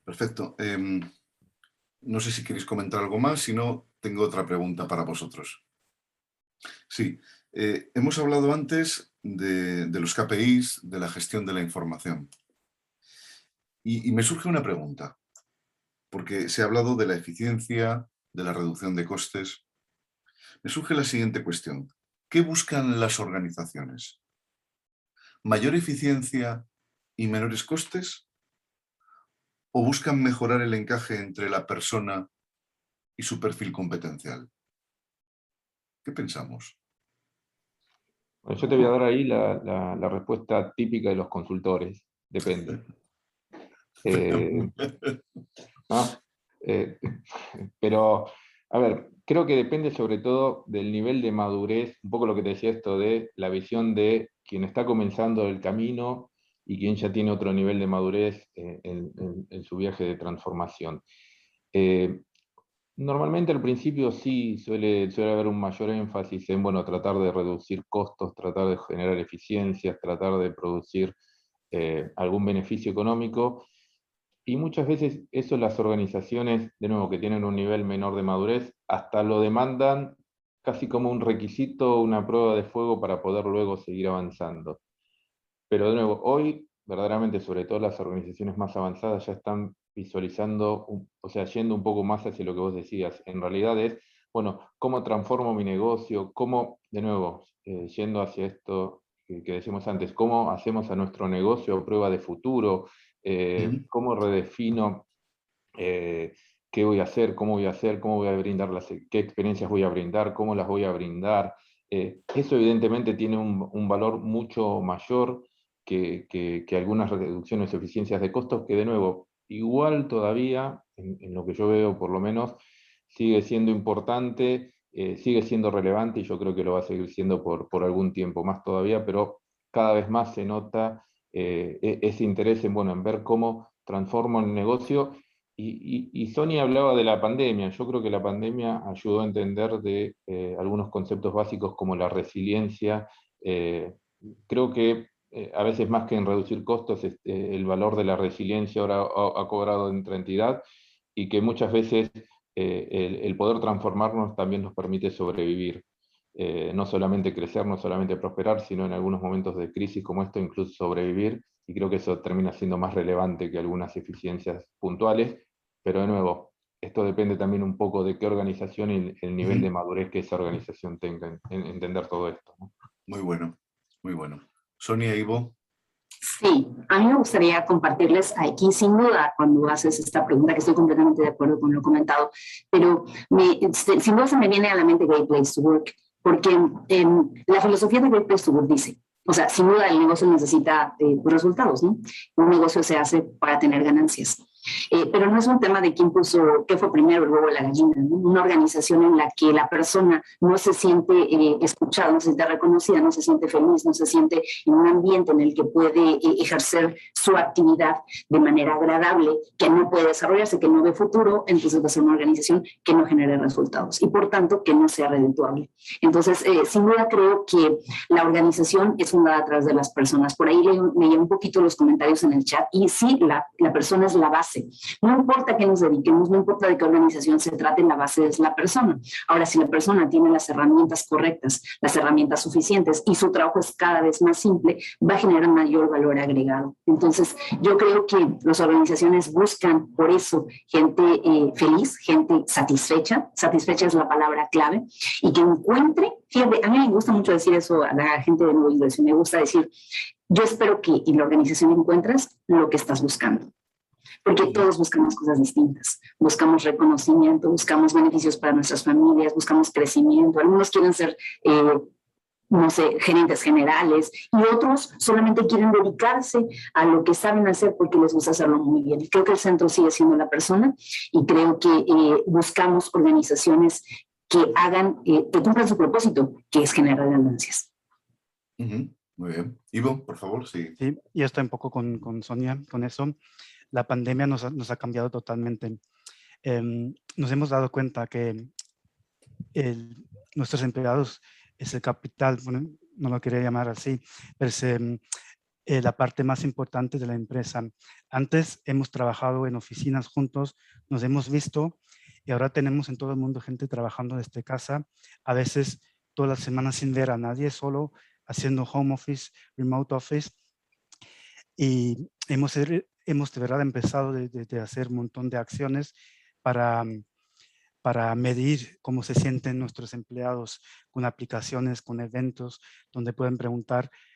Perfecto. No sé si queréis comentar algo más, si no, tengo otra pregunta para vosotros. Sí, hemos hablado antes de los KPIs, de la gestión de la información. Y me surge una pregunta, porque se ha hablado de la eficiencia, de la reducción de costes. Me surge la siguiente cuestión. ¿Qué buscan las organizaciones? ¿Mayor eficiencia y menores costes? ¿O buscan mejorar el encaje entre la persona y su perfil competencial? ¿Qué pensamos? Bueno, yo te voy a dar ahí la respuesta típica de los consultores. Depende. ¿No? Pero, a ver, creo que depende sobre todo del nivel de madurez, un poco lo que te decía esto de la visión de quien está comenzando el camino y quien ya tiene otro nivel de madurez en su viaje de transformación. Normalmente al principio sí suele haber un mayor énfasis en, bueno, tratar de reducir costos, tratar de generar eficiencias, tratar de producir algún beneficio económico, y muchas veces eso las organizaciones, de nuevo, que tienen un nivel menor de madurez, hasta lo demandan casi como un requisito, una prueba de fuego para poder luego seguir avanzando. Pero de nuevo, hoy, verdaderamente, sobre todo las organizaciones más avanzadas ya están visualizando, o sea, yendo un poco más hacia lo que vos decías. En realidad es, bueno, ¿cómo transformo mi negocio? ¿Cómo, de nuevo, yendo hacia esto que decíamos antes, cómo hacemos a nuestro negocio prueba de futuro? ¿Cómo redefino qué voy a hacer, cómo voy a hacer, cómo voy a brindar, qué experiencias voy a brindar, cómo las voy a brindar? Eso evidentemente tiene un valor mucho mayor que algunas reducciones o eficiencias de costos, que de nuevo, igual todavía, en lo que yo veo por lo menos, sigue siendo importante, sigue siendo relevante, y yo creo que lo va a seguir siendo por algún tiempo más todavía, pero cada vez más se nota ese interés en, bueno, en ver cómo transformo el negocio. Y Sonia hablaba de la pandemia. Yo creo que la pandemia ayudó a entender de algunos conceptos básicos como la resiliencia. Creo que a veces más que en reducir costos, el valor de la resiliencia ahora ha cobrado entre entidad, y que muchas veces el poder transformarnos también nos permite sobrevivir. No solamente crecer, no solamente prosperar, sino en algunos momentos de crisis como esto, incluso sobrevivir, y creo que eso termina siendo más relevante que algunas eficiencias puntuales, pero de nuevo, esto depende también un poco de qué organización y el nivel de madurez que esa organización tenga en entender todo esto, ¿no? Muy bueno, muy bueno. Sonia, Ivo. Sí, a mí me gustaría compartirles aquí, sin duda, cuando haces esta pregunta, que estoy completamente de acuerdo con lo comentado, pero sin duda se me viene a la mente Great Place to Work, porque la filosofía de Great Place to Work dice, o sea, sin duda el negocio necesita resultados, ¿no? Un negocio se hace para tener ganancias. Pero no es un tema de quién puso, qué fue primero, el huevo o la gallina, ¿no? Una organización en la que la persona no se siente escuchada, no se siente reconocida, no se siente feliz, no se siente en un ambiente en el que puede ejercer su actividad de manera agradable, que no puede desarrollarse, que no ve futuro, entonces va a ser una organización que no genere resultados y por tanto que no sea redituable. Entonces, sin duda creo que la organización es fundada a través de las personas. Por ahí leí un poquito los comentarios en el chat, y sí, la persona es la base. No importa qué nos dediquemos, no importa de qué organización se trate, la base es la persona. Ahora, si la persona tiene las herramientas correctas, las herramientas suficientes, y su trabajo es cada vez más simple, va a generar mayor valor agregado. Entonces, yo creo que las organizaciones buscan por eso gente feliz, gente satisfecha. Satisfecha es la palabra clave, y que encuentre, fíjate, a mí me gusta mucho decir eso a la gente de nuevo ingreso, me gusta decir, yo espero que en la organización encuentres lo que estás buscando. Porque todos buscamos cosas distintas, buscamos reconocimiento, buscamos beneficios para nuestras familias, buscamos crecimiento, algunos quieren ser, no sé, gerentes generales, y otros solamente quieren dedicarse a lo que saben hacer porque les gusta hacerlo muy bien. Y creo que el centro sigue siendo la persona, y creo que buscamos organizaciones que hagan, que cumplan su propósito, que es generar ganancias. Muy bien. Ivo, por favor, sí. Sí, y estoy un poco con Sonia, con eso. La pandemia nos ha cambiado totalmente. Nos hemos dado cuenta que nuestros empleados es el capital, bueno, no lo quería llamar así, pero es la parte más importante de la empresa. Antes hemos trabajado en oficinas juntos, nos hemos visto, y ahora tenemos en todo el mundo gente trabajando desde casa, a veces todas las semanas sin ver a nadie, solo haciendo home office, remote office. Y hemos de verdad empezado de hacer un montón de acciones para medir cómo se sienten nuestros empleados, con aplicaciones, con eventos, donde pueden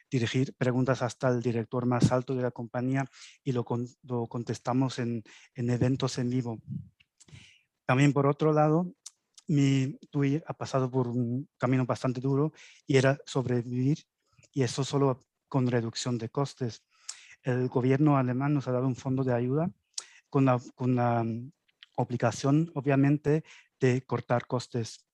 dirigir preguntas hasta el director más alto de la compañía, y lo contestamos en eventos en vivo. También, por otro lado, TUI ha pasado por un camino bastante duro, y era sobrevivir, y eso solo con reducción de costes. El gobierno alemán nos ha dado un fondo de ayuda con la obligación, obviamente, de cortar costes.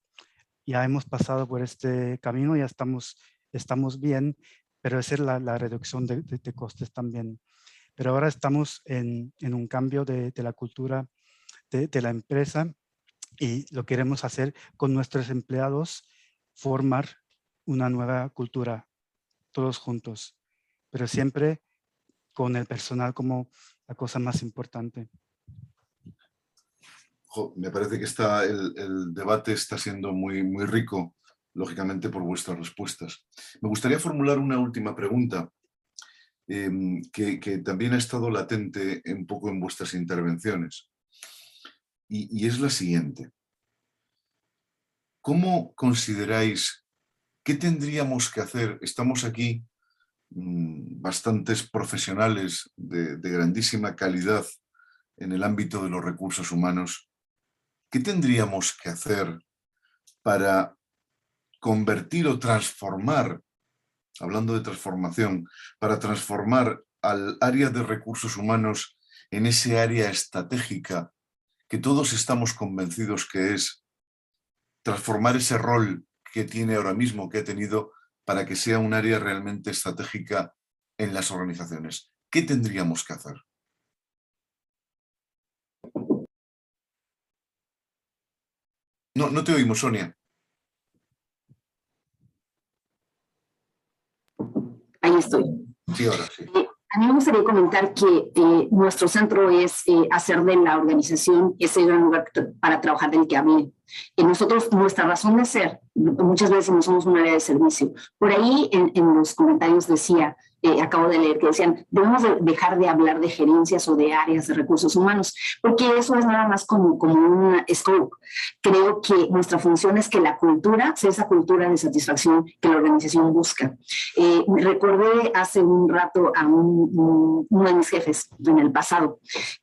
Ya hemos pasado por este camino, ya estamos bien, pero esa es la reducción de costes también. Pero ahora estamos en un cambio de la cultura de la empresa y lo queremos hacer con nuestros empleados, formar una nueva cultura, todos juntos, pero siempre con el personal como la cosa más importante. Me parece que el debate está siendo muy, muy rico, lógicamente, por vuestras respuestas. Me gustaría formular una última pregunta que también ha estado latente un poco en vuestras intervenciones. Y es la siguiente. ¿Cómo consideráis, qué tendríamos que hacer? Estamos aquí bastantes profesionales de grandísima calidad en el ámbito de los recursos humanos. ¿Qué tendríamos que hacer para convertir o transformar, hablando de transformación, para transformar al área de recursos humanos en ese área estratégica que todos estamos convencidos que es transformar ese rol que tiene ahora mismo, que ha tenido, para que sea un área realmente estratégica en las organizaciones? ¿Qué tendríamos que hacer? No te oímos, Sonia. Ahí estoy. Sí, ahora sí. A mí me gustaría comentar que nuestro centro es hacer de la organización ese gran lugar para trabajar del que hablé. Nosotros, nuestra razón de ser, muchas veces no somos un área de servicio. Por ahí en los comentarios decía, acabo de leer, que decían, debemos dejar de hablar de gerencias o de áreas de recursos humanos, porque eso es nada más como un scope. Creo que nuestra función es que la cultura sea esa cultura de satisfacción que la organización busca. Me recordé hace un rato a uno de mis jefes en el pasado,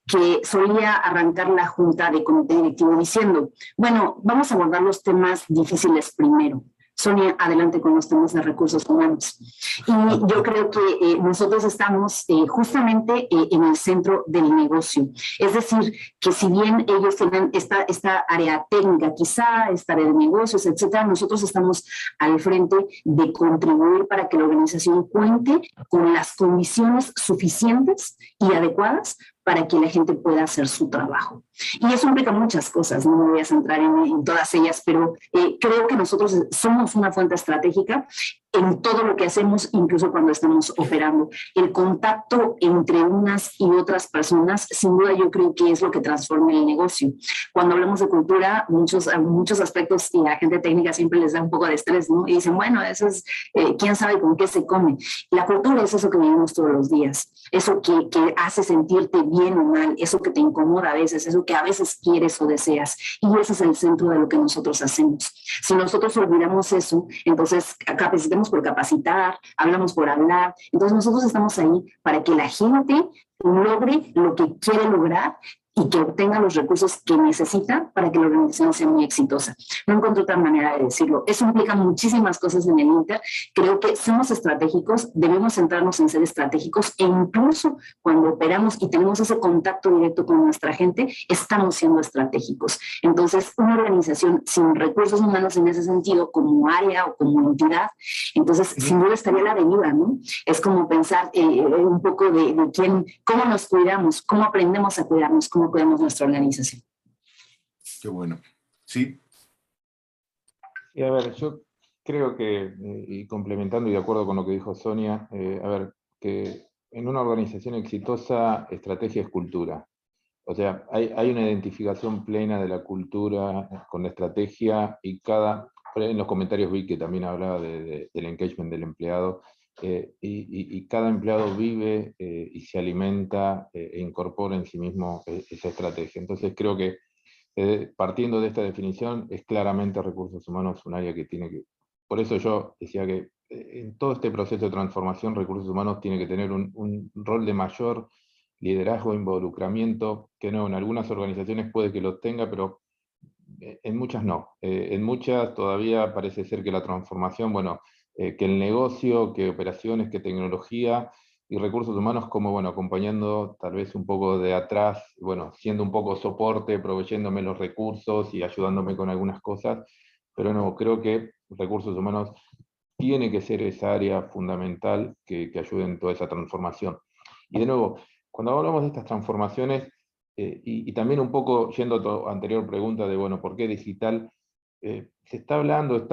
que solía arrancar la junta de comité directivo diciendo, bueno, vamos a abordar los temas difíciles primero. Sonia, adelante con los temas de recursos humanos. Y yo creo que nosotros estamos justamente en el centro del negocio. Es decir, que si bien ellos tienen esta área técnica, quizá esta área de negocios, etcétera, nosotros estamos al frente de contribuir para que la organización cuente con las condiciones suficientes y adecuadas para que la gente pueda hacer su trabajo. Y eso implica muchas cosas, no me voy a centrar en todas ellas, pero creo que nosotros somos una fuente estratégica en todo lo que hacemos, incluso cuando estamos operando. El contacto entre unas y otras personas, sin duda yo creo que es lo que transforma el negocio. Cuando hablamos de cultura, muchos aspectos, y a la gente técnica siempre les da un poco de estrés, ¿no? Y dicen, bueno, eso es, quién sabe con qué se come. La cultura es eso que vivimos todos los días, eso que hace sentirte bien o mal, eso que te incomoda a veces, eso que a veces quieres o deseas. Y ese es el centro de lo que nosotros hacemos. Si nosotros olvidamos eso, entonces capacitemos por capacitar, hablamos por hablar. Entonces nosotros estamos ahí para que la gente logre lo que quiere lograr y que obtenga los recursos que necesita para que la organización sea muy exitosa. No encuentro otra manera de decirlo. Eso implica muchísimas cosas en el Inter. Creo que somos estratégicos, debemos centrarnos en ser estratégicos e incluso cuando operamos y tenemos ese contacto directo con nuestra gente, estamos siendo estratégicos. Entonces, una organización sin recursos humanos en ese sentido, como área o como entidad, entonces sin duda estaría la deriva, ¿no? Es como pensar un poco de cómo nos cuidamos, cómo aprendemos a cuidarnos, cómo cuidamos nuestra organización. Qué bueno. ¿Sí? Y a ver, yo creo que, y complementando y de acuerdo con lo que dijo Sonia, a ver, que en una organización exitosa, estrategia es cultura. O sea, hay una identificación plena de la cultura con la estrategia y en los comentarios vi que también hablaba del engagement del empleado, y cada empleado vive y se alimenta e incorpora en sí mismo esa estrategia. Entonces creo que partiendo de esta definición, es claramente recursos humanos un área que tiene que... Por eso yo decía que en todo este proceso de transformación, recursos humanos tiene que tener un rol de mayor liderazgo, involucramiento, que no, en algunas organizaciones puede que lo tenga, pero en muchas no. En muchas todavía parece ser que la transformación, bueno, que el negocio, que operaciones, que tecnología, y recursos humanos como, bueno, acompañando tal vez un poco de atrás, bueno, siendo un poco soporte, proveyéndome los recursos y ayudándome con algunas cosas, pero no, creo que recursos humanos tiene que ser esa área fundamental que ayude en toda esa transformación. Y de nuevo, cuando hablamos de estas transformaciones, y también un poco yendo a tu anterior pregunta de, bueno, ¿por qué digital? Se está hablando,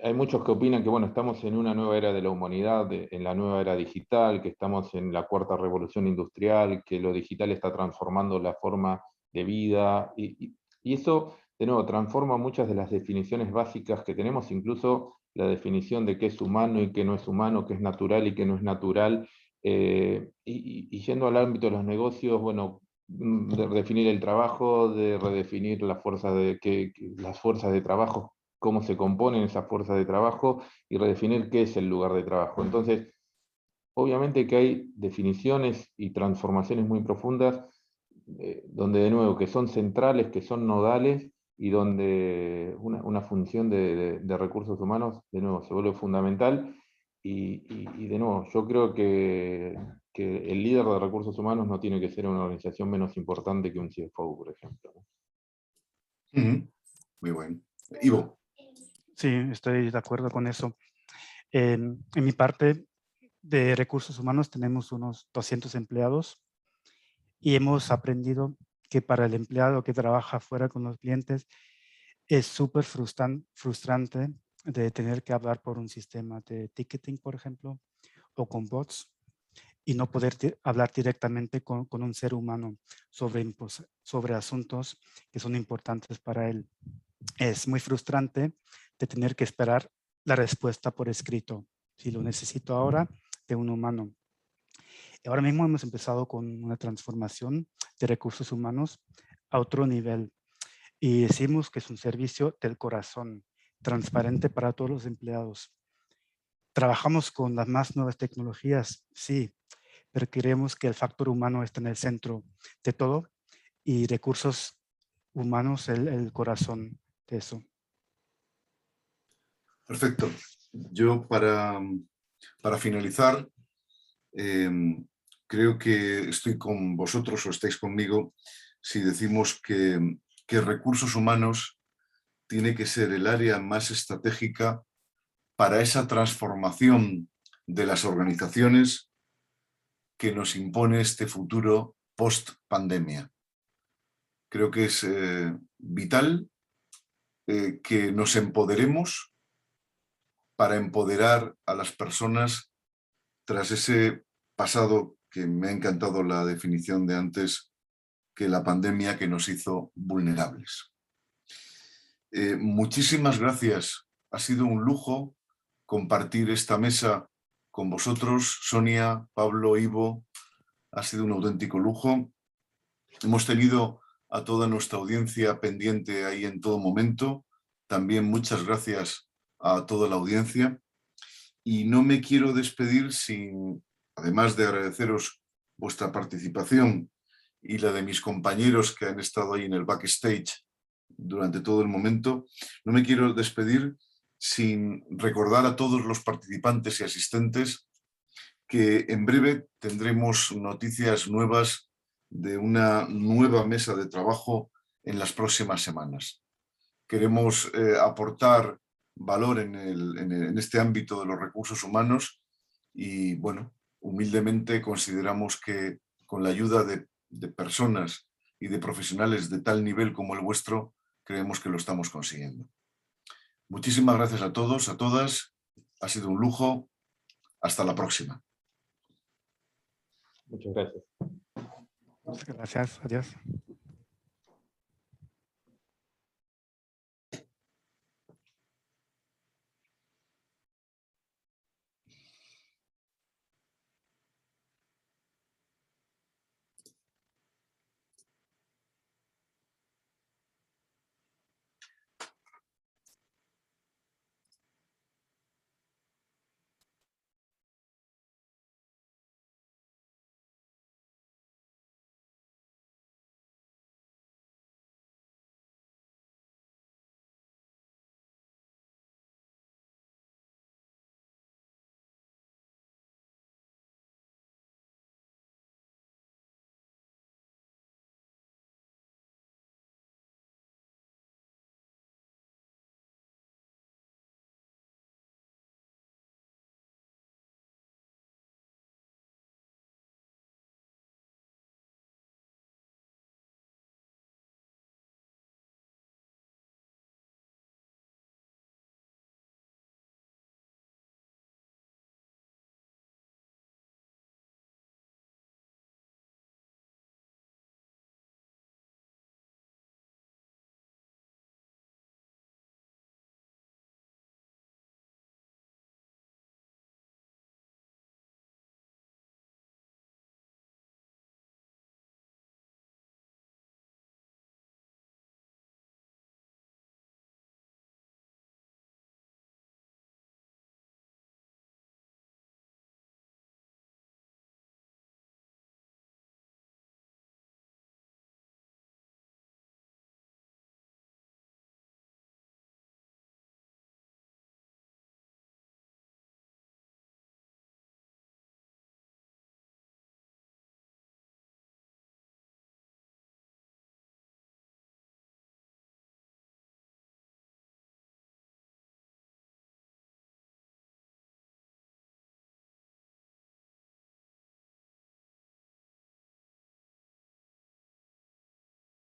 hay muchos que opinan que, bueno, estamos en una nueva era de la humanidad, en la nueva era digital, que estamos en la cuarta revolución industrial, que lo digital está transformando la forma de vida, y eso, de nuevo, transforma muchas de las definiciones básicas que tenemos, incluso la definición de qué es humano y qué no es humano, qué es natural y qué no es natural, y yendo al ámbito de los negocios, bueno, de definir el trabajo, de redefinir las fuerzas de trabajo, cómo se componen esas fuerzas de trabajo y redefinir qué es el lugar de trabajo. Entonces, obviamente que hay definiciones y transformaciones muy profundas, donde de nuevo que son centrales, que son nodales, y donde una función de recursos humanos, de nuevo, se vuelve fundamental. Y de nuevo, yo creo que el líder de recursos humanos no tiene que ser una organización menos importante que un CFO, por ejemplo. Muy bueno. Ivo. Sí, estoy de acuerdo con eso. En mi parte de recursos humanos tenemos unos 200 empleados y hemos aprendido que para el empleado que trabaja fuera con los clientes es súper frustrante de tener que hablar por un sistema de ticketing, por ejemplo, o con bots, y no poder hablar directamente con un ser humano sobre asuntos que son importantes para él. Es muy frustrante de tener que esperar la respuesta por escrito, si lo necesito ahora, de un humano. Ahora mismo hemos empezado con una transformación de recursos humanos a otro nivel y decimos que es un servicio del corazón, transparente para todos los empleados. Trabajamos con las más nuevas tecnologías, sí, pero queremos que el factor humano esté en el centro de todo y recursos humanos el corazón de eso. Perfecto. Yo para finalizar, creo que estoy con vosotros o estáis conmigo si decimos que recursos humanos tiene que ser el área más estratégica para esa transformación de las organizaciones que nos impone este futuro post-pandemia. Creo que es vital que nos empoderemos para empoderar a las personas tras ese pasado que me ha encantado la definición de antes, que la pandemia que nos hizo vulnerables. Muchísimas gracias. Ha sido un lujo compartir esta mesa con vosotros, Sonia, Pablo, Ivo. Ha sido un auténtico lujo. Hemos tenido a toda nuestra audiencia pendiente ahí en todo momento. También muchas gracias a toda la audiencia. Y no me quiero despedir sin, además de agradeceros vuestra participación y la de mis compañeros que han estado ahí en el backstage durante todo el momento, no me quiero despedir sin recordar a todos los participantes y asistentes que en breve tendremos noticias nuevas de una nueva mesa de trabajo en las próximas semanas. Queremos aportar valor en este ámbito de los recursos humanos y, bueno, humildemente consideramos que con la ayuda de personas y de profesionales de tal nivel como el vuestro, creemos que lo estamos consiguiendo. Muchísimas gracias a todos, a todas. Ha sido un lujo. Hasta la próxima. Muchas gracias. Gracias, adiós.